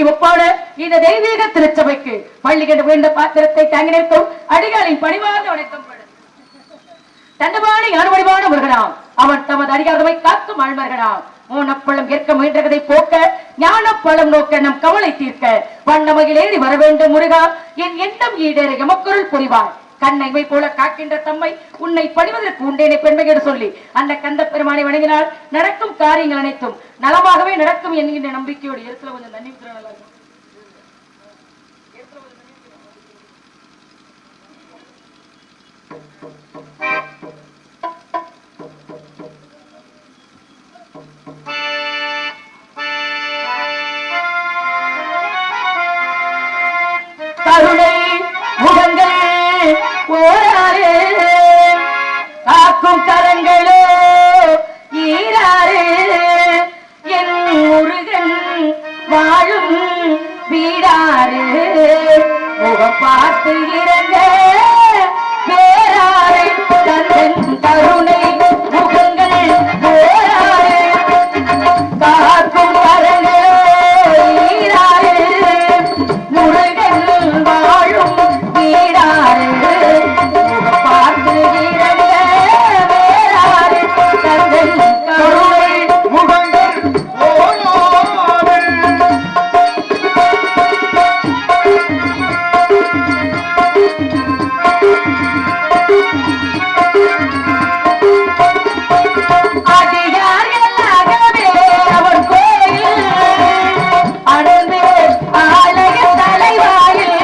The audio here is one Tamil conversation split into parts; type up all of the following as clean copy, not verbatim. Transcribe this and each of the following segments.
ஒப்பான இந்த தெய்வீக திருச்சபைக்கு பள்ளி கண்டு உயர்ந்த பாத்திரத்தை தாங்கி நிற்கும் அடிகளின் பணிவார்ந்த வணக்கம். தண்டபாணி அனுமதிவான முருகனாம் அவன் தமது அதிகாரமை காக்கும் ஆழ்மர்களாம். மோனப்பழம் ஏற்க முயன்றதை போக்க ஞானப்பழம் நோக்க நம் கவலை தீர்க்க வண்ணமகில் ஏறி வர வேண்டும் முருகா, என் எண்ணம் ஈடேற எமக்குரல் புரிவார். கண்ணைமை போல காக்கின்ற தம்மை உன்னை பணிவதற்கு உண்டேனே பெண்மையோடு சொல்லி அந்த கந்த பெருமானை வணங்கினால் நடக்கும் காரியங்கள் அனைத்தும் நலமாகவே நடக்கும் என்கின்ற நம்பிக்கையோடு இடத்துல கொஞ்சம் தண்ணி நல்லா இருக்கும். கருணை முகங்கள் ஓராறு காக்கும் கரங்களோ ஈராறு என் முருகன் வாழும் வீடாறு முகம் பார்த்து இறங்க வேறாறு தந்தன் கருணை முகங்கள் ஓராறு காக்கும் கரங்களோ ஈராறு முருகன் வாழும் வீடாறு பார்த்து இறங்க வேறாறு தந்தன் கருணை முகங்கள் ஓராறு. அடியார்களாகவே அவர் கோயில் அடர்ந்து ஆலய தலைவாயில்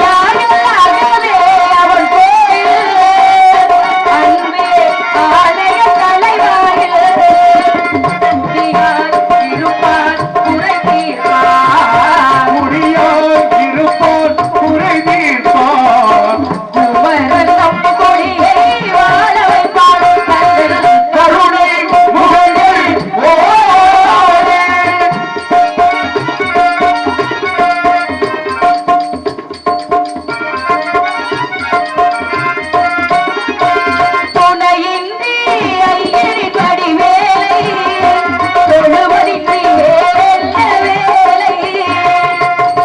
அடியார்களாகவே அவர் கோயில் அன்பே ஆலய தலைவாயில் முடியாய் இருப்பான் குறை தீர்ப்பான் முடியாய் இருப்பான் குறை தீர்ப்பான் குமரன் நம் கொடியை வாழ வைப்பான் தந்தன் கருணை முகங்கள் ஓராறு. துணையின்றி ஐயரி படிவேலை தொழுவதின்றி வேறெல்ல வேலை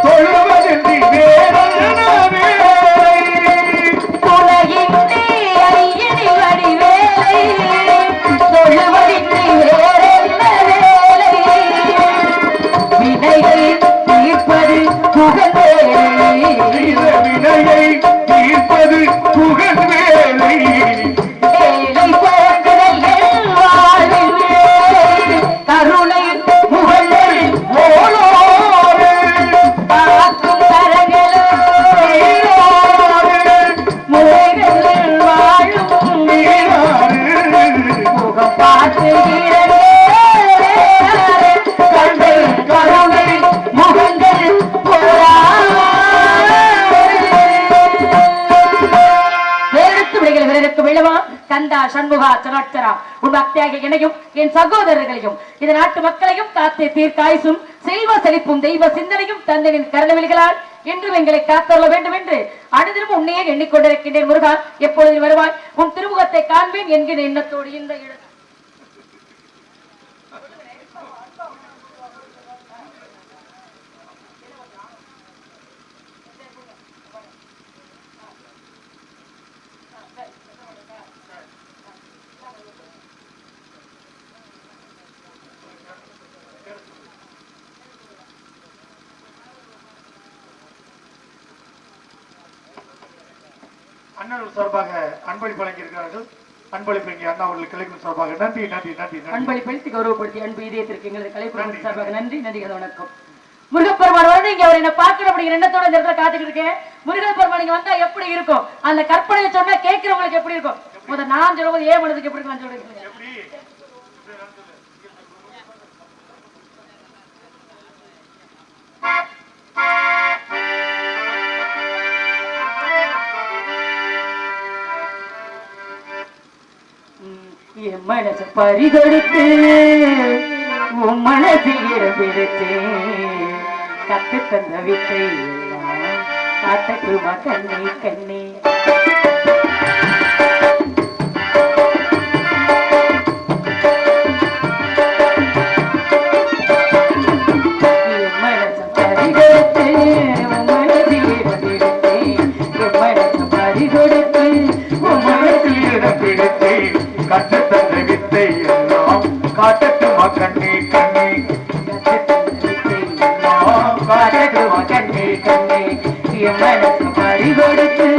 தொழுவதின்றி வேறென்ன வேலை? துணையின்றி ஐயரி படிவேலை தொழுவதின்றி வேறெல்ல வேலை வினைகள் தீர்ப்பது புகழ்வேலை இந்த வினையை தீர்ப்பது புகழ் வேலை. வேலை போக்குதல்கள் வாழ்வில் வேலை கருணை முகங்கள் ஓராறு. காக்கும் கரங்களோ முறைகள் வாழும் ஈராறு. முகம் பார்த்து இறங்க கண்டை கருணை முகங்கள் வேறெடுத்து விடைகள் வேறெடுத்து விழவா கந்தா சண்முகா சனாட்சரா உன் பக்தியாக என்னையும் என் சகோதரர்களையும் இந்த நாட்டு மக்களையும் காத்து தீர்க்காயுசும் செல்வ செழிப்பும் தெய்வ சிந்தனையும் தந்தனின் கருணவில்களால் என்றும் எங்களை காத்தருள வேண்டும் என்று அனுதினம் உன்னையே எண்ணிக்கொண்டிருக்கின்றேன் முருகா. எப்பொழுது வருவாய் உன் திருமுகத்தை காண்பேன் என்கிற எண்ணத்தோடு இந்த இடம் அண்ணன் சார்பாக அன்பளிப்பு வழங்கியிருக்கிறார்கள். அன்பளிப்பு இங்கே அண்ணா அவர்கள் கிளைக்கும் சார்பாக நன்றி நன்றி நன்றி நன்றி. அன்பளிப்படுத்தி கௌரவப்படுத்தி அன்பு இதயத்திற்கு எங்களது கலைப்புறம் சார்பாக நன்றி நன்றி. வணக்கம். முருகப்பெருமான் வந்து இங்க அவர் என்ன பார்க்கணும் அப்படிங்கிற எண்ணத்தோட இந்த இடத்துல காத்துக்கிட்டு இருக்கேன். முருகப்பெருமான் இங்க வந்தா எப்படி இருக்கும் அந்த கற்பனையை சொன்னா கேட்கிறவங்களுக்கு எப்படி இருக்கும்? முதல் நான் சொல்லும்போது ஏன் மனதுக்கு எப்படி இருக்கலாம் சொல்லுங்க. என் மனச பறிகொடுத்து உன் மனதில் இடம்பெடுத்தேன் கத்து தந்த வித்தை எல்லாம் காட்டட்டுமா கண்ணே கண்ணே. கொடுத்து மனசில் இடம் பிடித்து கற்றுத்தந்த வித்தை எல்லாம் காட்டட்டுமா கண்ணே கண்ணே காட்டட்டுமா கண்ணே கண்ணே என் மனசு பறி கொடுத்து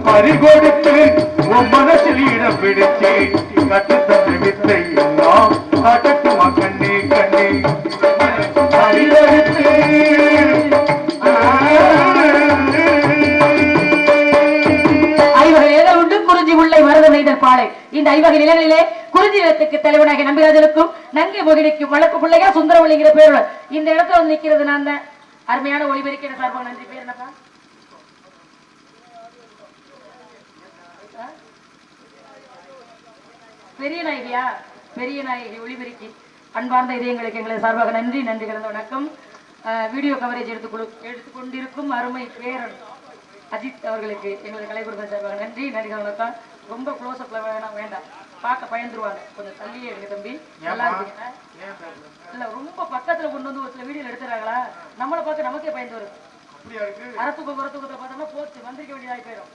பறி கொடுத்து உன் மனசில் இடம் பிடிச்சு கற்றுத்தந்த வித்தை எல்லாம் காட்டட்டுமா கண்ணே கண்ணே பறி கொடுத்து இந்த ஐவகை நிலங்களிலே குறிஞ்சி நிலத்துக்கு தலைவனாக நம்பிராஜனுக்கும் நங்கை மோகினிக்கும் வளர்ப்பு பிள்ளையா சுந்தரவள்ளிங்கிற பேருடன் இந்த இடத்துல வந்து நிக்கிறது நான் தான். அருமையான ஒளிபெருக்கிற சார்பாக நன்றி. பேர் என்னப்பா? பெரிய நாயகியா? பெரிய நாயகி ஒளிபெருக்கி அன்பார்ந்த இதயங்களுக்கு எங்களை சார்பாக நன்றி நன்றி கலந்த வணக்கம். வீடியோ கவரேஜ் எடுத்துக்கொண்டிருக்கும் அருமை பேரன் அஜித் அவர்களுக்கு எங்களுக்கு கலைக்குழுவின் சார்பாக நன்றி நன்றி வணக்கம். ரொம்ப க்ளோஸ் அப்ல வேண்டாம், பார்க்க பயந்துருவாங்க, கொஞ்சம் தள்ளியே எடுங்க தம்பி. நல்லா இருக்குங்க. இல்ல ரொம்ப பக்கத்துல கொண்டு வந்து ஒரு சில வீடியோ எடுத்துறாங்களா, நம்மளை பார்த்து நமக்கே பயந்து வருது. அரத்துக்கு புறத்துக்கு பார்த்தோம்னா போச்சு வந்திருக்க வேண்டியதாகி போயிடும்.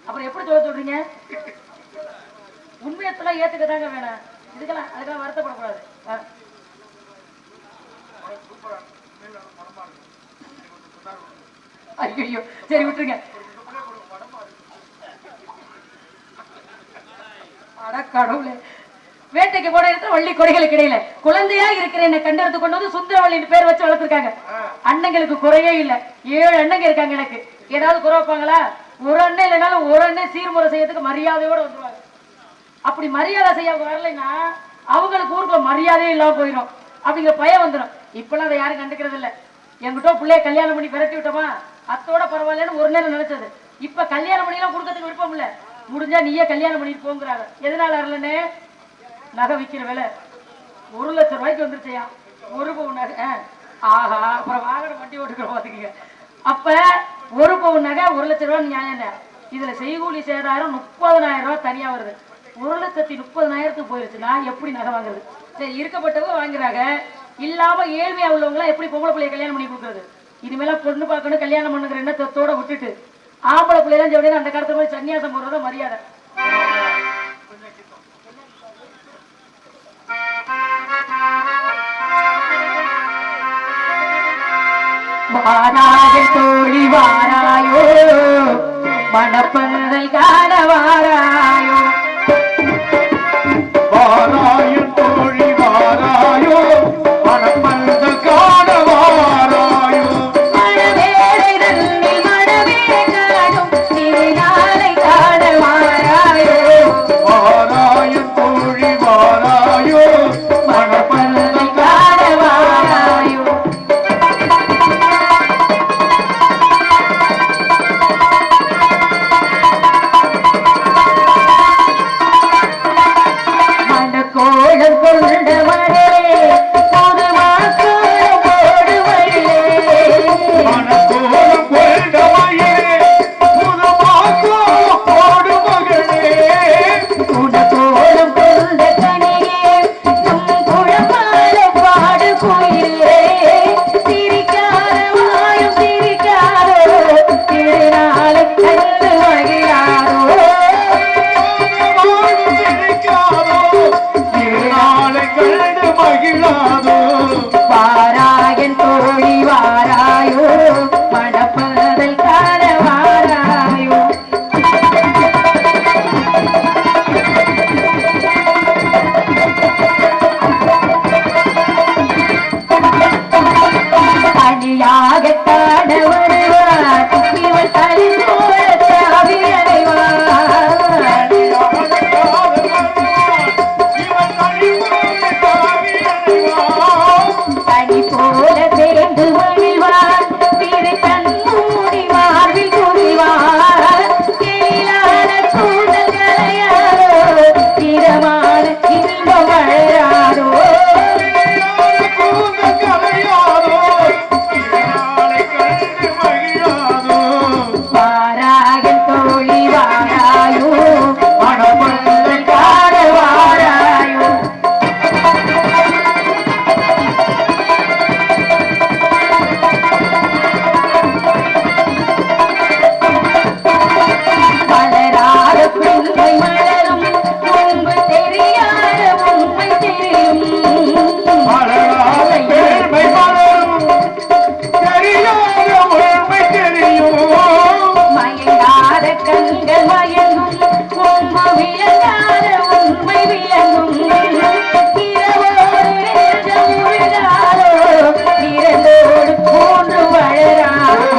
அப்புறம் எப்படி சொல்றீங்க? உண்மையத்தெல்லாம் ஏத்துக்கதாங்க வேணாம், இதுக்கெல்லாம் அதுக்கெல்லாம் வருத்தப்படக்கூடாது. ஐயோ சரி விட்டுருங்க. கடவுளே, வேட்டைக்கு போன இடத்துல வள்ளி கொடைகளுக்கு இடையில குழந்தையா இருக்கிற என்னை கண்டெடுத்து கொண்டு வந்து சுந்தரவள்ளின்னு பேர் வச்சு வளர்த்துருக்காங்க. அண்ணங்களுக்கு குறையே இல்லை, 7 அண்ணங்க இருக்காங்க. எனக்கு ஏதாவது குறை வைப்பாங்களா? ஒரு அண்ணன் இல்லைனாலும் ஒரு அண்ணன் சீர்முறை செய்யறதுக்கு மரியாதையோட வந்துருவாங்க. அப்படி மரியாதை செய்ய வரலைன்னா அவங்களுக்கு ஊருக்குள்ள மரியாதையே இல்லாம போயிடும், அப்படிங்கிற பயம் வந்துடும். இப்பெல்லாம் அதை யாரும் கண்டுக்கிறது இல்லை. என்கிட்ட பிள்ளைய கல்யாணம் பண்ணி விரட்டி விட்டோமா அத்தோட பரவாயில்லன்னு ஒரு நேரம் நினைச்சது. இப்ப கல்யாணம் பண்ணி எல்லாம் கொடுக்கறதுக்கு விருப்பம் இல்ல, முடிஞ்சா நீயே கல்யாணம் பண்ணிட்டு போங்கிறாங்க. எதனால வரலன்னு நகை விற்கிற விலை 1 லட்சம் ரூபாய்க்கு வந்துருச்சையா ஒரு பவுன் நகை. ஆஹா, அப்புறம் வாகனம் வண்டி ஓட்டுக்கிற பாத்துக்கீங்க. அப்ப ஒரு பவுன் நகை 1 லட்சம் ரூபாய் நியாயம். இதுல செய்கூலி சேதாரம் 30,000 ரூபாய் தனியா வருது. 1,30,000 போயிருச்சுன்னா எப்படி நகை வாங்குறது? சரி, இருக்கப்பட்டவங்க வாங்குறாங்க, இல்லாம ஏழ்மையா உள்ளவங்க எப்படி பொம்பளை பிள்ளைய கல்யாணம் பண்ணி கொடுக்குறது? இனிமேலாம் பொண்ணு பார்க்கணும் கல்யாணம் பண்ணுங்கிற எண்ணத்தோட விட்டுட்டு ஆம்பளை பிள்ளைதான் சொல்லிடு அந்த காலத்துல போய் சன்னியாசம் போடுறத மரியாதை. வாராய தோழி வாராயோ மணப்பந்தல் காண வாராயோ வாராய தோழி வாராயோ மணப்பந்தல் காண வாராயோ மணவேளை நன்னி மணவே காணும் திருநாளை காண வாராயோ வாராய தோழி வாராயோ மணப்பந்தல் காண வாராயோ மணக்கோலம் கொண்ட மகளே புது மாக்கோலம் போடுவதிலே மணக்கோலம் கொண்ட மயிலே புது மாக்கோலம் போடு மகளே குணக்கோலம் கொண்ட கனியே நம் குழமால பாடு கோயிலே சிரிக்காத வாயும் சிரிக்காதோ திருநாளை கண்டு மகிழாதோ நாளை கண்டு மகிழாதோ வாராயன் தோழி வாராயோ மணப்பதல் காண வாராயோ தனியாக காண வருவார் இவள் தனி போல தாவி அடைவார் தனி போல சேர்ந்து மகிழ்வார் திரு கண்மூடி மார்பில் குவிவார் கீழான கூந்தல் கலையாரோ இதமான இன்பம் வளராரோ வாராயன் தோழி வாராயோ மணப்பந்தல் காண வாராயோ மலராத பெண்மை மலரும் முன்பு தெரியாத உண்மை தெரியும் மலராத பெண்மை மலரும் தெரியாத உண்மை தெரியும் மயங்காத கண்கள் மயங்கும் முன்பு விளங்காத உண்மை விளங்கும் இரவோடு நெஞ்சம் உருகாதோ இரண்டோடு போன்று வளராதோ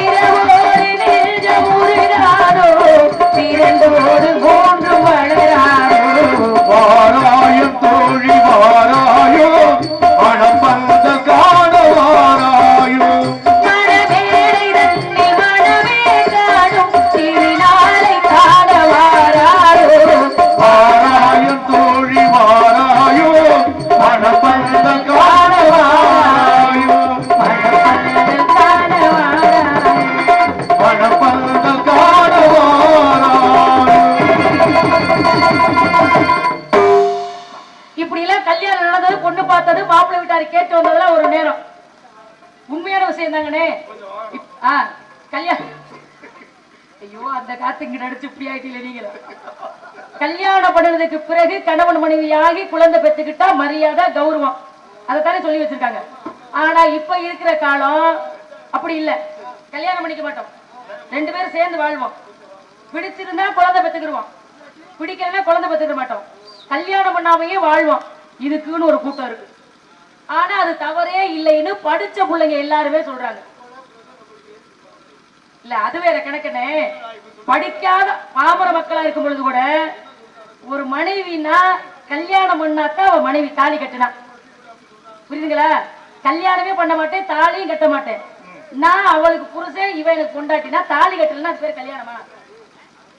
இரவோடு நெஞ்சம் உருகாதோ இரண்டோடு போன்று வளராதோ வாராயோ தோழி வாராயோ மணப்பந்த காண வாராயோ மணவேளை நன்னி மணவே காணும் திருநாளை காண வாராயோ வாராயோ தோழி வாராயோ மணப்பந்த காண வாராயோ மணப்பந்தல் காண வாராயோ மணப்பந்த காண வாராயோ இப்படி எல்லாம் கல்யாணம் நடந்தது பொண்ணு பார்த்தது மாப்பிள்ளை வீட்டாரு கேட்டு வந்ததெல்லாம் ஒரு நேரம் உண்மையான விஷயம் தாங்கண்ணே கல்யாணம் ஐயோ அந்த காத்து இங்க நடிச்சு இப்படி ஆயிட்டீங்க நீங்க கல்யாணம் பண்ணதுக்கு பிறகு கணவன் மனைவியாகி குழந்தை பெற்றுக்கிட்டா மரியாதை கௌரவம் அதைத்தானே சொல்லி வச்சிருக்காங்க. ஆனா இப்ப இருக்கிற காலம் அப்படி இல்ல. கல்யாணம் பண்ணிக்க மாட்டோம், ரெண்டு பேரும் சேர்ந்து வாழ்வோம். பிடிச்சிருந்தா குழந்தை பெற்றுக்கிடுவோம், பிடிக்கலன்னா குழந்தை பெற்றுக்க மாட்டோம். கல்யாணம் பண்ணாமையே வாழ்வோம். இதுக்குன்னு ஒரு கூட்டம் இருக்கு. ஆனா அது தவறே இல்லைன்னு படிச்ச பிள்ளைங்க எல்லாருமே சொல்றாங்க. இல்ல அது வேற கணக்குனே. படிக்காத பாமர மக்களா இருக்கும் பொழுது கூட ஒரு மனைவினா கல்யாணம் பண்ணாத்தான் அவ மனைவி தாலி கட்டினா. புரியுதுங்களா? கல்யாணமே பண்ண மாட்டேன், தாலியும் கட்ட மாட்டேன், நான் அவளுக்கு புருஷன், இவன் எனக்கு கொண்டாட்டினா தாலி கட்டலன்னா அது பேர் கல்யாணமா?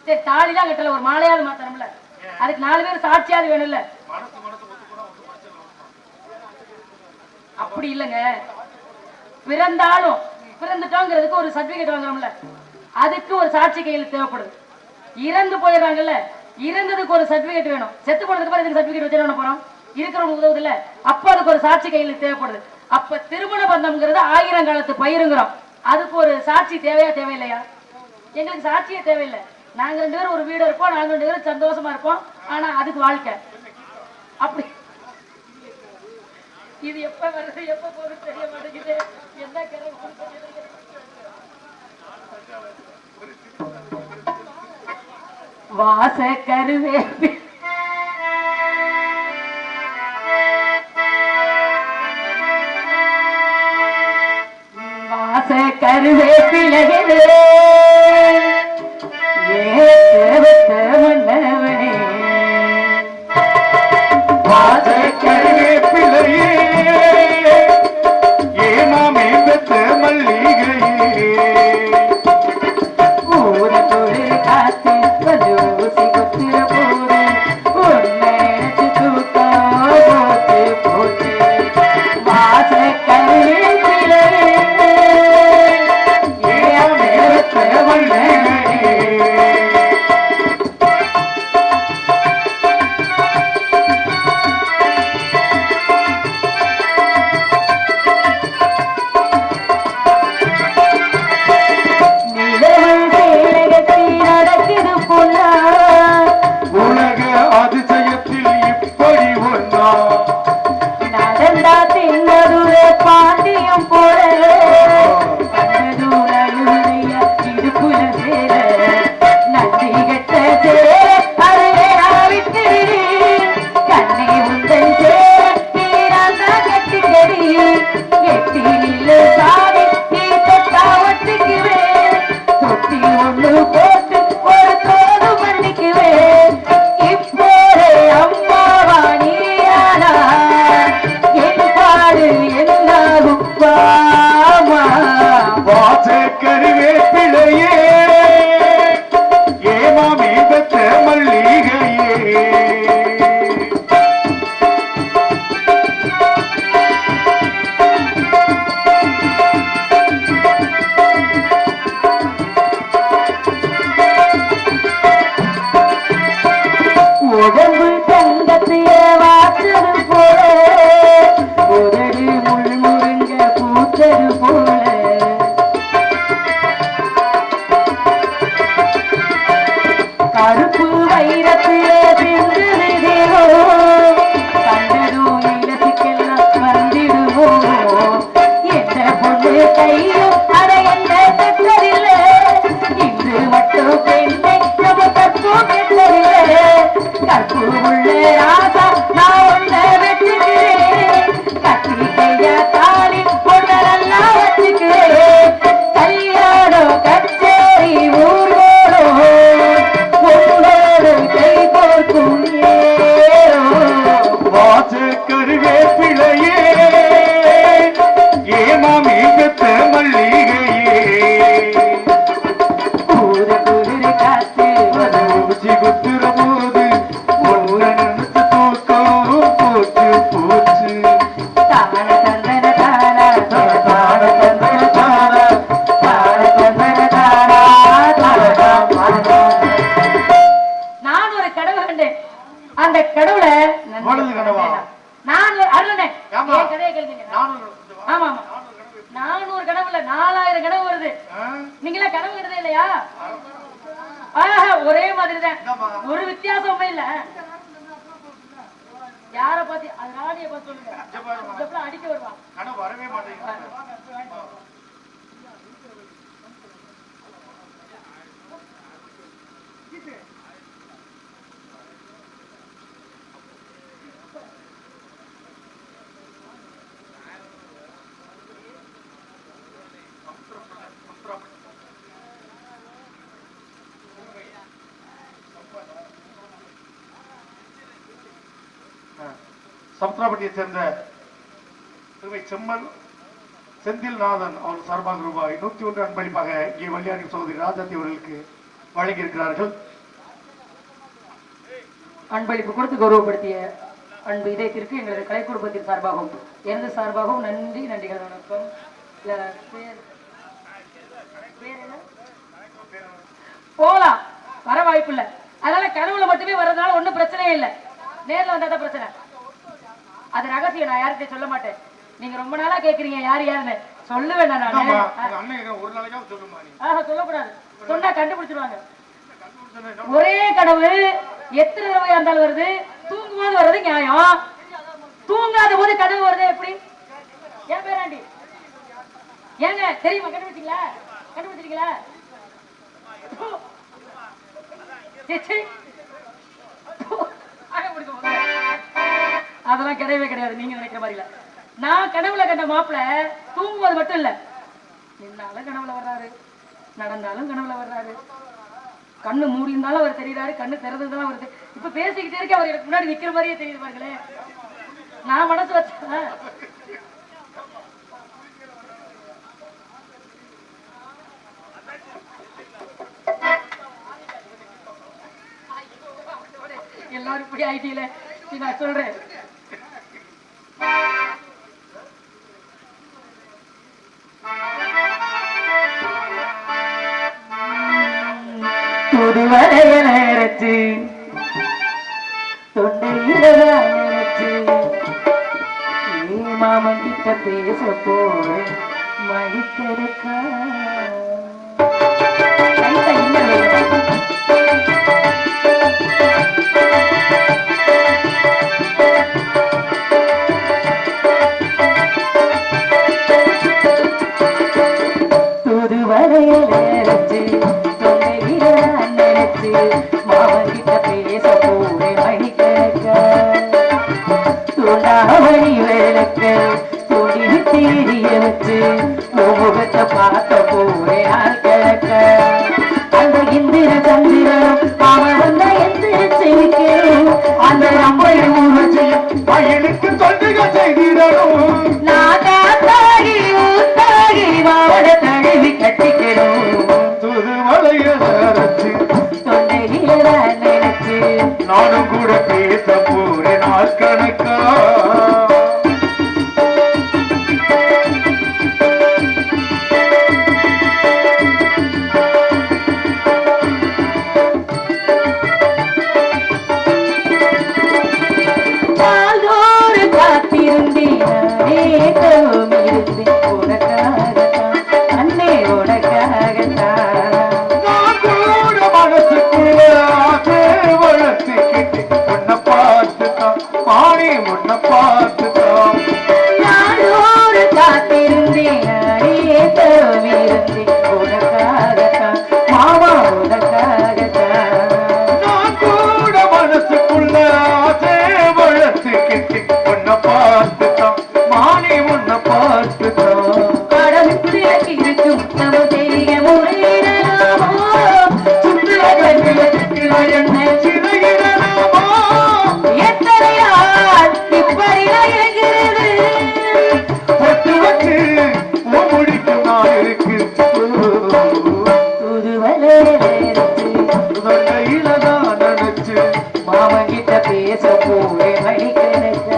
சரி தாலிதான் கட்டல, ஒரு மாலையாவது மாத்தணும்ல, அதுக்கு 4 பேர் சாட்சியாவது வேணும்ல. அப்படி இல்லைங்க. பிறந்தாலும் பிறந்துட்டோங்கிறதுக்கு ஒரு சர்டிபிகேட் வாங்குறோம்ல, அதுக்கு ஒரு சாட்சி கையில் தேவைப்படுது. இறந்து போயிடுறாங்கல்ல, இறந்ததுக்கு ஒரு சர்டிபிகேட் வேணும். செத்து போனதுக்கு அப்புறம் இதுக்கு சர்டிபிகேட் வச்சு என்ன போறோம்? இருக்கிறவங்க உதவுது இல்ல, அப்ப அதுக்கு ஒரு சாட்சி கையில் தேவைப்படுது. அப்ப திருமண பந்தம்ங்கிறது 1000 காலத்து பயிருங்கிறோம். அதுக்கு ஒரு சாட்சி தேவையா தேவையில்லையா? எங்களுக்கு சாட்சியே தேவையில்லை. நாங்க 2 பேரும் ஒரு வீடு இருப்போம், நாங்க 2 பேரும் சந்தோஷமா இருப்போம். ஆனா அதுக்கு வாழ்க்கை அப்படி இது எப்ப வருது எப்ப போகுது தெரிய மாட்டேங்குது. என்ன வாச கருவேப்பி வாச கருவேப்பிலகிது மன்னவனே வாச கருவேப்பிலையே ஏமாமே பெற்ற மல்லிகையே ஊர தொழில் காத்து வந்து ஊசி குத்துற போது உன்னை நினைச்சு தூக்கம் போச்சு போச்சு. வாச கருவேப்பிலையே ஏமாமே பெற்ற மல்லிகையே உலக அதிசயத்தில் இப்படி ஒன்றா நடந்தா தின்னதுர பாண்டியம் போல கண்டதுரைய இடுப்புல சேர நன்றி கட்ட சேர அருவிட்டு கண்ணை உந்தன் சேர நீராந்தா கட்டிக்கடி எட்டி நில்லு சாமி நீ தொட்டா ஒட்டிக்குவேன் தொட்டி ஒண்ணு போட்டு ஒரு தோடு பண்ணிக்குவேன். இப்போதே அம்மாவா நீயானா என் பாடு என்னாகும் பாமா. வாச கருவேப்பிலையே ஏமாமே பெற்ற மல்லிகையே உடம்பு தங்கத்திய வாசது போல உதடு முள் முருங்க பூத்தது போல கருப்பு வைரத்திய சிந்துது தேவோ கண்டதும் இலசுக்கெல்லாம் வந்திடுவோ. எந்த பொண்ணு கையும் அட என்ன தட்டதில்லை இன்று மட்டும் பெண்ணை நம்ம கற்பும் கெட்டதில்லை. கற்பு உள்ள ராசா நான் உள்ள வச்சுக்கிறேன் கட்டி கையா தாலி பொண்ணெல்லாம் வச்சுக்கிறேன். கல்யாணம் கச்சேரி ஊர்வலம் உங்களோடு கை கோர்க்கும் நேரம். வாச கருவேப்பிலையே ஏமாமே பெற்ற மல்லிகையே ஊர குளிர் காத்து ஊசி குத்துற போது உன்னை நினைச்சு தூக்கம் போச்சு போச்சு தான தந்தன தானா தான தந்தன தானா தான தந்தன தானா தானா. நான் ஒரு கனவு கண்டேன். அந்த கடவுளை உனது கனவா? நான் அருளனே ஏம்மா? என் கதையை கேளுங்க. நானும் ஆமா ஆமா 400 கனவு இல்ல 4000 கனவு வருது. நீங்களா கனவு கண்டதே இல்லையா? ஒரே மாதிரி தான், ஒரு வித்தியாசமே இல்ல. யார பாத்தி அது ராணிய பார்த்து சொல்லுங்க. அடிக்க வருவா கனவு வரவே மாட்டேங்குது. சமுத்திராப்பட்டியை சேர்ந்த திருவை செம்மல் செந்தில்நாதன் அவர் சார்பாக ரூபாய் 101 அன்பளிப்பாக இங்கே வள்ளியாடி சகோதரி ராஜாத்தி அவர்களுக்கு வழங்கியிருக்கிறார்கள். அன்பளிப்பு கொடுத்து கௌரவப்படுத்திய அன்பு இதயத்திற்கு எங்களது கலை குடும்பத்தின் சார்பாகவும் எனது சார்பாகவும் நன்றி நன்றிகள். வணக்கம். போலாம், வர வாய்ப்பு இல்லை. அதனால கனவுல மட்டுமே வர்றதுனால ஒன்றும் பிரச்சனையே இல்லை. நேரில் வந்தாதான் பிரச்சனை. அது ரகசியம், நான் யார்கிட்ட சொல்ல மாட்டேன். நீங்க ரொம்ப நாளா கேக்குறீங்க யார் யாருன்னு சொல்லுவேன் நான். அண்ணன் ஒரு நாளைக்காவது சொல்லுமா நீ? சொல்லக்கூடாது, சொன்னா கண்டுபிடிச்சிருவாங்க. ஒரே கனவு எத்தனை தடவையா இருந்தாலும் வருது. தூங்கும்போது வர்றது நியாயம், தூங்காத போது கனவு வருது எப்படி? ஏன் பேராண்டி ஏங்க தெரியுமா? கண்டுபிடிச்சீங்களா? கண்டுபிடிச்சிருக்கீங்களா? அதெல்லாம் கிடையவே கிடையாது. நீங்க நினைக்கிற மாதிரி இல்ல. நான் கனவுல கண்ட மாப்பிள்ள தூங்குவது மட்டும் இல்ல, நின்னாலும் கனவுல வர்றாரு, நடந்தாலும் கனவுல வர்றாரு, கண்ணு மூடி இருந்தாலும் அவர் தெரியுறாரு, கண்ணு திறந்ததுதான் வருது. இப்ப பேசிக்கிட்டே இருக்க அவர் எனக்கு முன்னாடி நிக்கிற மாதிரியே தெரியுது பாருங்களேன். நான் மனசு வச்சேன். எல்லாரும் இப்படி ஆயிட்டீங்களே, நான் சொல்றேன். புதுவரைய நேரச்சு தொண்டையில நினைச்சு மாமன் கிட்ட பேச போறேன் மணிக்கணக்கா. புதுவரைய நேரச்சு தொண்டையில நினைச்சு மாமன் கிட்ட பேச போறேன் மணிக்கணக்கா. துணாமணி விளக்க துணி தீரிய வச்சு முகத்தை பார்க்க போறேன் ஆள் கிழக்க. அந்த இந்திர சந்திரனும் அவன் வந்த எந்திரிச்சிருக்கேன். அந்த அம்பையும் வயலுக்கு தொண்டுகள் செய்கிறோம். நான் காத்தாகி ஊத்தாகி மாவட தழுவி கட்டிக்கிறோம். புதுவரைய நேரச்சு தொண்டையில நினைச்சு நானும் கூட பேச போறேன் நாள் கணக்கா. நாளோடு காத்திருந்தேன் நேற்றமும் இருந்தேன் உனக்காகத்தான் அன்னே உனக்காகத்தான். நான் கூட மனசுக்குள்ள ஆசை வளர்த்துக்கிட்டு உன்னை பார்த்துதான் மாறி உன்னை பார்த்துதான். நாளோடு காத்திருந்தேன் நேற்றமும் இருந்தேன் உனக்காகத்தான் மாமா உனக்காகத்தான். நான் கூட மனசுக்குள்ள ஆசை வளர்த்துக்கிட்டு உன்னை பார்த்துதான் மாறி உன்னை பார்த்துதான். கடலுக்கு இருக்கும் நம்ம தெரிய முறையிடலாமோ சுற்றுலா என்ன சிறையிடலாமா? எத்தனை நாள் இப்படி இறங்குறது? ஒட்டு வச்சு முடிக்கும் நான் இருக்கு. புதுவரை நேரத்து தொண்டையில தான் நினைச்சு மாமன் கிட்ட பேச போவேன் மணிக்கணக்க.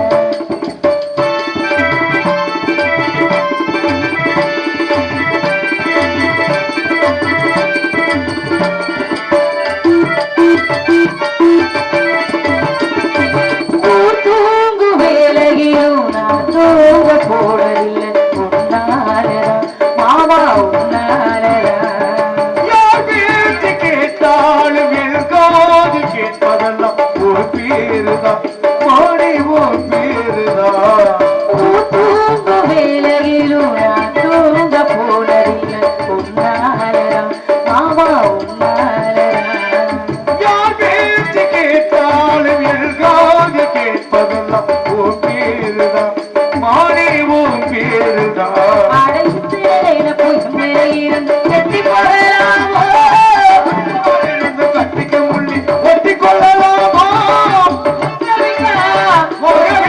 தூங்கு வேலையிலும் நான் தூங்க போடவில்லை உன்னாலதான் மாமா உன்னாலதான். யார் பேச்சு கேட்டாலும் எழுகாது கேட்பதெல்லாம் ஒரு பேருதான் மாறி ஒரு பேருதான். தூங்கு வேலையிலும் நான் தூங்க போடவில்லை உன்னாலதான் மாமா உன்னாலதான். யார் பேச்சு கேட்டாலும் எழுகாது கேட்பதெல்லாம் ஒரு பேருதான் மாறி ஒரு பேருதான். அடைத்து போய் இருந்து செத்தி போடலாமோ இருந்து கட்டிக்க முள்ளி ஒட்டி கொள்ளலாமா?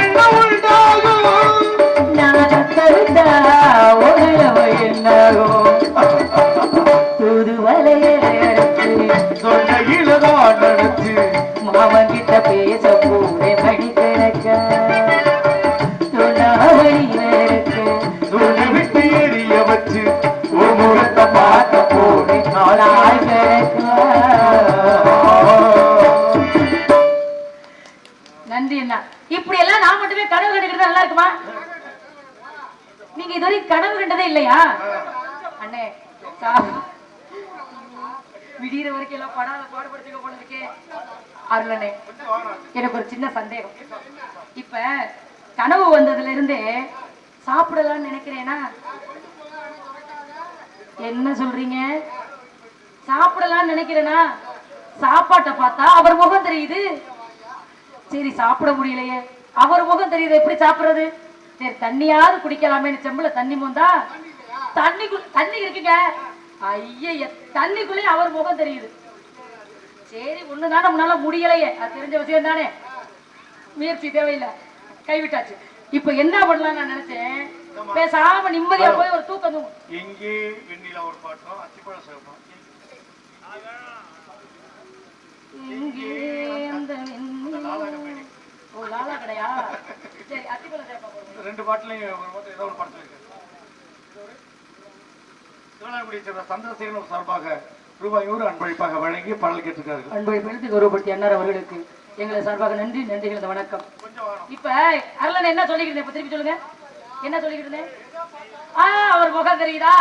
என்ன உண்டாகும்? நான் கத்தவிட்டா உடலவ என்னாகும். புதுவலையை அரைச்சு தொண்டையில தான் நினைச்சு மாமன் கிட்ட பேச போறேன் மணிக்கணக்க. துணாவணி நேரத்து துணி விட்டு எரிய வச்சு ஒரு முகத்தை பார்க்க போனேன் நாள் கிழக்க. நன்றி அண்ணா. இப்படி எல்லாம் நான் மட்டுமே கனவு கண்டுக்கிறது நல்லா இருக்குமா? இல்லையா அண்ணே? விடிகிற வரைக்கும் எல்லாம் படாத பாடுபடுத்திக்க போல இருக்கே. அருளனே, எனக்கு ஒரு சின்ன சந்தேகம். இப்ப கனவு வந்ததுல இருந்தே சாப்பிடலாம்னு நினைக்கிறேனா? என்ன சொல்றீங்க? சாப்பிடலாம்னு நினைக்கிறேனா? சாப்பாட்டை பார்த்தா அவர் முகம் தெரியுது. சரி, சாப்பிட முடியலையே, அவர் முகம் தெரியுது, எப்படி சாப்பிடுறது? சரி, தண்ணியாவது குடிக்கலாமே. செம்புல தண்ணி மோந்தா தண்ணி இருக்குங்க. ஐய, தண்ணிக்குள்ளே அவர் முகம் தெரியுது. சரி, ஒண்ணுதானே முன்னால முடியலையே, அது தெரிஞ்ச விஷயம் தானே, முயற்சி தேவையில்லை, கைவிட்டாச்சு. இப்ப என்ன பண்ணலாம் நான் நினைச்சேன், பேசாம நிம்மதியா போய் ஒரு தூக்கம் எங்கே வெண்ணிலா ஒரு பாட்டம் அத்திப்பழ சிவப்பம் இங்கே அந்த லாலா கடையா? சரி, அத்திப்பழ சிவப்பம் ரெண்டு பாட்டுலயும் ஏதோ ஒரு படத்துல இருக்கு. திருவண்ணாமலை சேர்ந்த சந்திரசேகரன் சார்பாக ரூபாய் 100 அன்பளிப்பாக வழங்கி பாடல் கேட்டிருக்கார்கள். அன்பளிப்பு எழுத்து கௌரவப்படுத்தி அன்னார் அவர்களுக்கு எங்களை சார்பாக நன்றி, நன்றிகளது வணக்கம். இப்ப அருளன் என்ன சொல்லிக்கிறேன், இப்ப திருப்பி சொல்லுங்க, என்ன சொல்லிக்கிறேன்? அவர் முகம் தெரியுதா?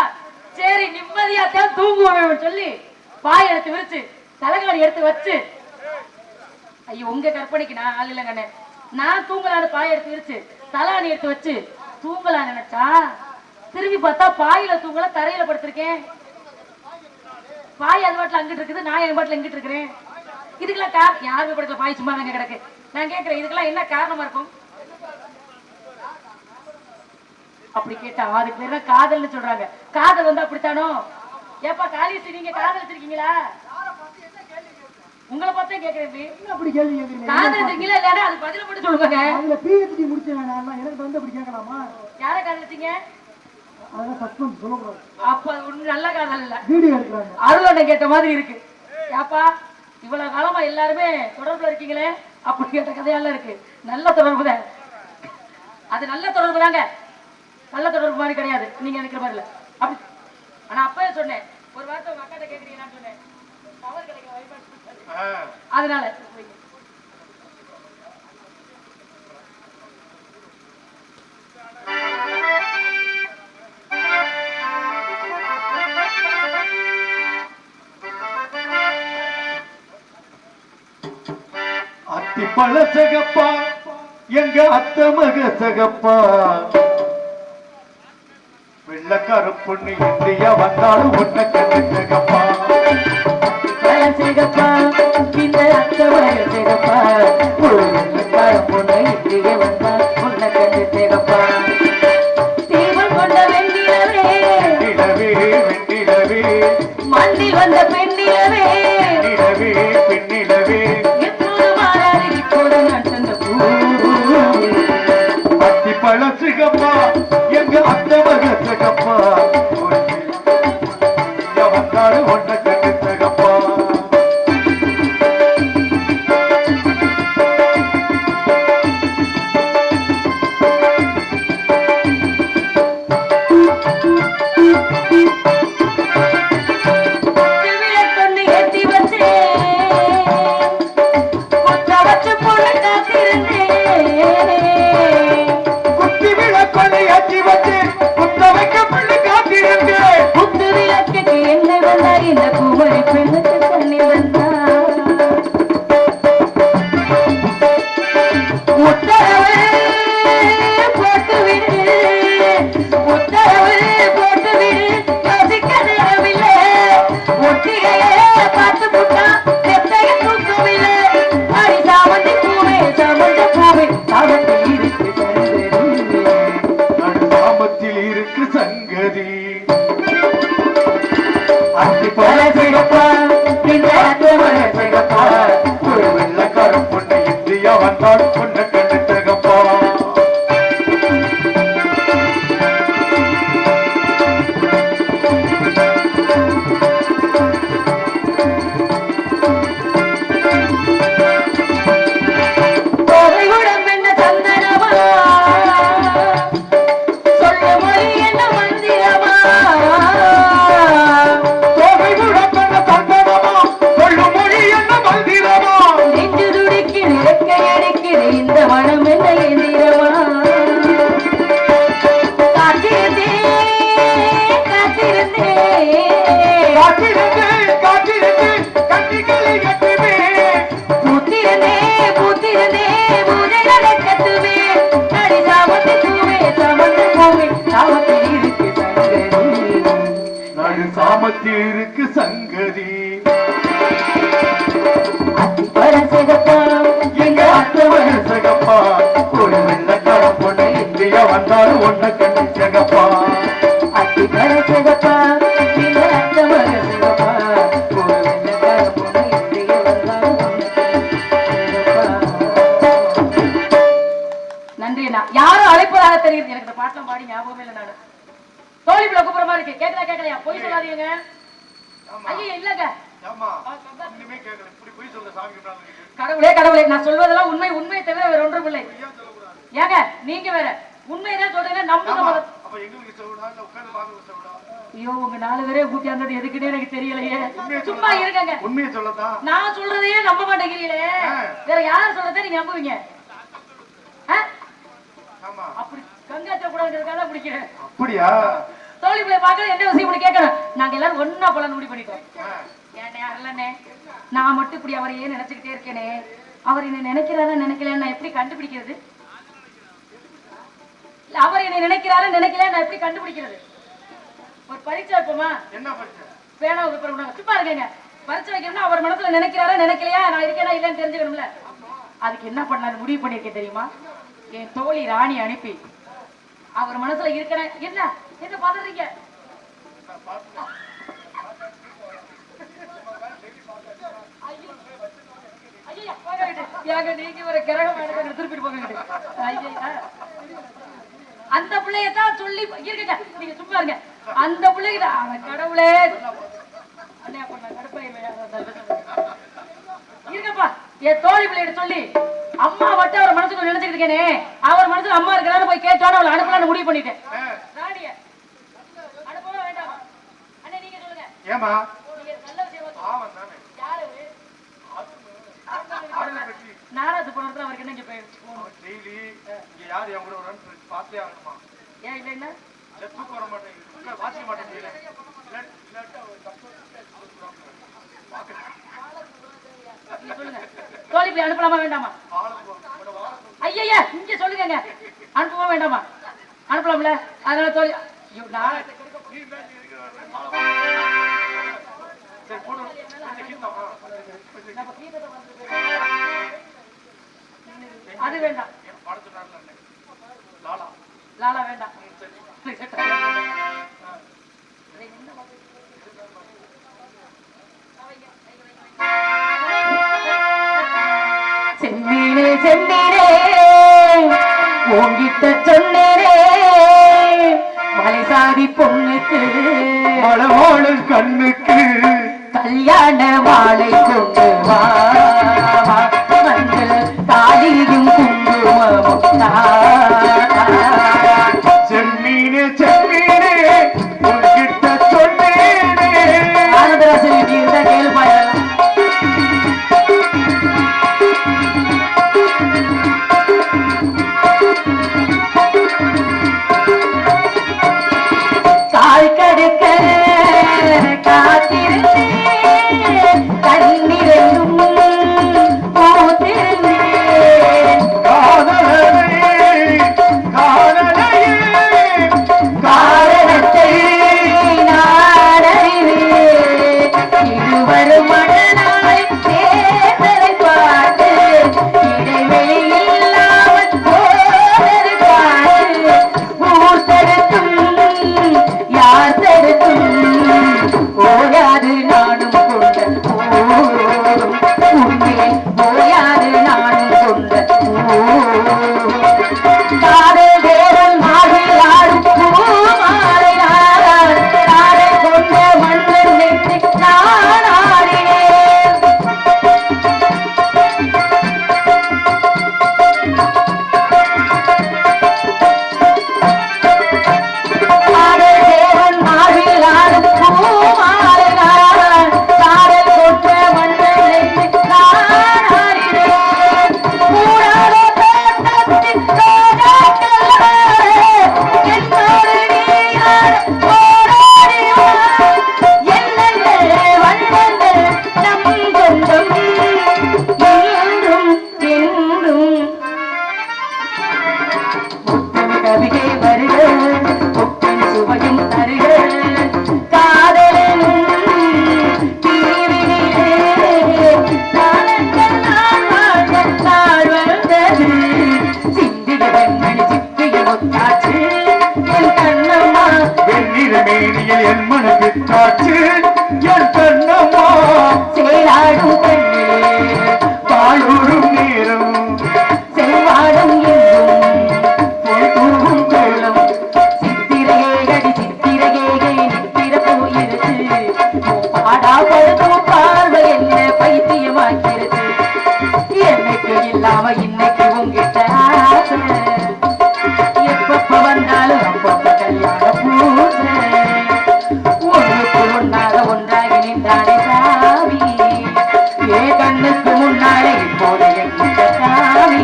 சரி, நிம்மதியாத்தான் தூங்குவோம் சொல்லி பாய் எடுத்து விரிச்சு தலைகாணி எடுத்து வச்சு, ஐயோ உங்க கற்பனைக்கு நான் ஆள் இல்லைங்கண்ணே, நான் தூங்கலான்னு பாய் எடுத்து விரிச்சு தலைகாணி எடுத்து வச்சு தூங்கலான்னு நினைச்சா, திரும்பி பார்த்தா பாயில தூங்கல, தரையில படுத்திருக்கேன். பாய் அது பாட்டுல அங்கிட்டு இருக்குது, நான் என் பாட்டுல இங்கிட்டு இருக்கிறேன். இதுக்கெல்லாம் யாருமே படத்துல பாய் சும்மா தாங்க கிடக்கு. நான் கேட்கிறேன், இதுக்கெல்லாம் என்ன காரணமா இருக்கும்? அப்படி கேட்டா அதுக்கு பேர் தான் காதல்னு சொல்றாங்க. காதல் வந்து அப்படித்தானோ? ஏப்பா காலேஜ் நீங்க காதல் வச்சிருக்கீங்களா? உங்களை பார்த்தே கேட்கிறேன். அப்படி கேள்வி கேட்கிறீங்க? காதல் வச்சிருக்கீங்களா இல்லையா? அது பதில மட்டும் சொல்லுங்க. அதுல PhD முடிச்சேன் நான், எனக்கு வந்து அப்படி கேட்கலாமா? யாரை காதலிச்சீங்க? அதெல்லாம் சஸ்பென்ஸ் சொல்லக்கூடாது. அப்ப ஒண்ணு நல்ல காதல் இல்ல, வீடியோ எடுக்கிறாங்க. அருளனை கேட்ட மாதிரி இருக்கு. ஏப்பா இவ்வளவு காலமா எல்லாருமே தொடர்புல இருக்கீங்களே, அப்படி கேட்ட கதையெல்லாம் இருக்கு. நல்ல தொடர்பு தான் அது, நல்ல தொடர்பு தாங்க, நல்ல தொடர்பு மாதிரி கிடையாது நீங்க நினைக்கிற மாதிரி இல்ல. அப்படி ஆனா அப்பவே சொன்னேன், ஒரு வார்த்தை உங்க அக்காட்ட கேக்குறீங்கன்னு சொன்னேன், டவர் கிடைக்கல, அதனால அத்திப்பழ சகப்பா எங்க அத்த மக சகப்பா, வெள்ளக்கார பொண்ணு இந்தியா வந்தாலும் ஒன்ன கண்டு சகப்பா. சிகப்பா இந்த அத்தவர சிகப்பா, வெள்ளக்கார பொண்ணு இந்தியா வந்தா ஒன்ன கண்டு சிகப்பா. தீவன் கொண்ட வெண்ணிலவே நிலவே வெண்ணிலவே, மண்ணில் வந்த பெண்ணிலவே நிலவே பெண்ணிலவே, அத்திப்பழ சிகப்பா எங்க அத்த மக சகப்பா, வந்தாலும் ஒன்ன கண்டு சகப்பா. கிராமத்தில் இருக்கு சங்கதி. எங்க அத்தவர சகப்பா ஒரு வெள்ளக்கார பொண்ணு இந்தியா வந்தாலும் ஒன்ன கண்டு சகப்பா. நன்றி அண்ணா. யாரும் அழைப்பதாக தெரியுது. எனக்கு இந்த பாட்டெல்லாம் பாடி ஞாபகமே இல்லை. நானு தோழி பிள்ளை கூப்பிடுற இருக்கு. கேட்கலாம் கேட்கலையா? பொய் சொல்லாதீங்க. ஐயா இல்லங்க. கடவுளே கடவுளே, நான் சொல்வதெல்லாம் உண்மை. உண்மையை தவிர வேற ஒன்றும் இல்லை. ஏங்க நீங்க வேற உண்மைதான் சொல்றீங்க. நம்புங்க. ஐயோ உங்க 4 பேரே கூட்டி வந்தது எதுக்குன்னே எனக்கு தெரியலையே. சும்மா இருங்க. உண்மையை சொல்லதான். நான் சொல்றதையே நம்ப மாட்டேங்கிறீங்களே. வேற யார் சொல்றதை நீங்க நம்புவீங்க? அப்படி கங்காச்ச கூடாதுங்கிறதுக்காக பிடிக்கிறேன். அப்படியா? தோழி பிள்ளை பார்க்க என்ன விஷயம் கேட்கணும். நாங்க எல்லாரும் ஒன்னா போலாம் முடிவு பண்ணிட்டோம். ஏன்னே அரளனே, நான் மட்டும் இப்படி அவரையே நினைச்சுக்கிட்டே இருக்கேனே. அவர் என்ன நினைக்கிறாரா நினைக்கல நான் எப்படி கண்டுபிடிக்கிறது? அவர் என்ன நினைக்கிறாரா நினைக்கல நான் எப்படி கண்டுபிடிக்கிறது? ஒரு பரீட்சை வைப்போமா? என்ன பரீட்சை? பேனா வைப்போம். சும்மா இருக்கேங்க. பரீட்சை வைக்கணும்னா அவர் மனசுல நினைக்கிறாரா நினைக்கலையா, நான் இருக்கேனா இல்லைன்னு தெரிஞ்சுக்கணும்ல. அதுக்கு என்ன பண்ணலாம்னு முடிவு பண்ணிருக்கேன் தெரியுமா? என் தோழி ராணி அனுப்பி அவர் மனசுல இருக்கிற என்ன என்ன பாத்துறீங்க? நீங்க ஒரு கிரகம் திருப்பிட்டு போங்க. அந்த பிள்ளையத்தான் சொல்லி இருக்க. நீங்க சும்மா இருங்க. அந்த பிள்ளைகிட்ட கடவுளே இருக்கப்பா. என் தோழி பிள்ளைகிட்ட சொல்லி அம்மா மட்டும் அவர் மனசுக்கு நினைச்சிட்டு இருக்கேனே, அவர் மனசுல அம்மா இருக்கிறாரு போய் கேட்டோட அவளை அனுப்பலான்னு முடிவு பண்ணிட்டேன். ராணிய அனுப்பவே வேண்டாமா? அண்ணே நீங்க சொல்லுங்க. ஏமா நீங்க நல்ல விஷயம் யாரு நாராஜ் போனதுல அவருக்கு என்ன இங்க டெய்லி இங்க யாரு என் கூட ஒரு பார்த்தே ஆகணுமா? ஏன் இல்ல என்ன தூக்க வர மாட்டேங்குது, வாசிக்க மாட்டேங்குது. சொல்லுங்க தோழி போய் அனுப்பலாமா வேண்டாமா? ஐயா இங்க சொல்லுங்க. அனுப்பமா வேண்டாமா? அனுப்பலாம்ல. அதனால தோழி அது வேண்டாம். லாலா வேண்டாம். சென்னீரே சென்னீரே உங்கிட்ட சொன்னீரே மலைசாதி பொண்ணுக்கு மலமோடு கண்ணுக்கு கல்யாண மாலை கொண்டு வா, மஞ்சள் தாலியும் குங்குமமும் செம்மீனே செம்மீனே உன்கிட்ட சொன்னேனே. ஆனந்தராசன் இருந்தா கேள்பாயா? கால் கடுக்க காத்திருந்தேன் கண்ணிரண்டும் இல்லாம இன்னைக்கு உங்கிட்ட ஆசை. எப்பப்ப வந்தாலும் அப்பப்ப கல்யாண பூசை. ஒன்றுக்கு ஒன்றாக ஒன்றாகி நின்றானே சாமி. ஏ கண்ணுக்கு முன்னாலே இப்போது எங்கிட்ட சாமி.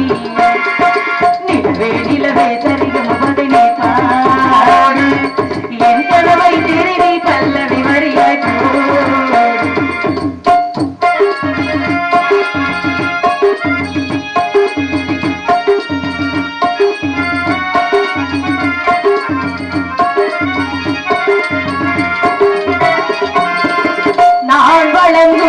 நிலவே நிலவே சரிகம பதனி பாடு. என் கனவை திருடி பல்லவி வரியாய் போடு. நான் வளர்ந்த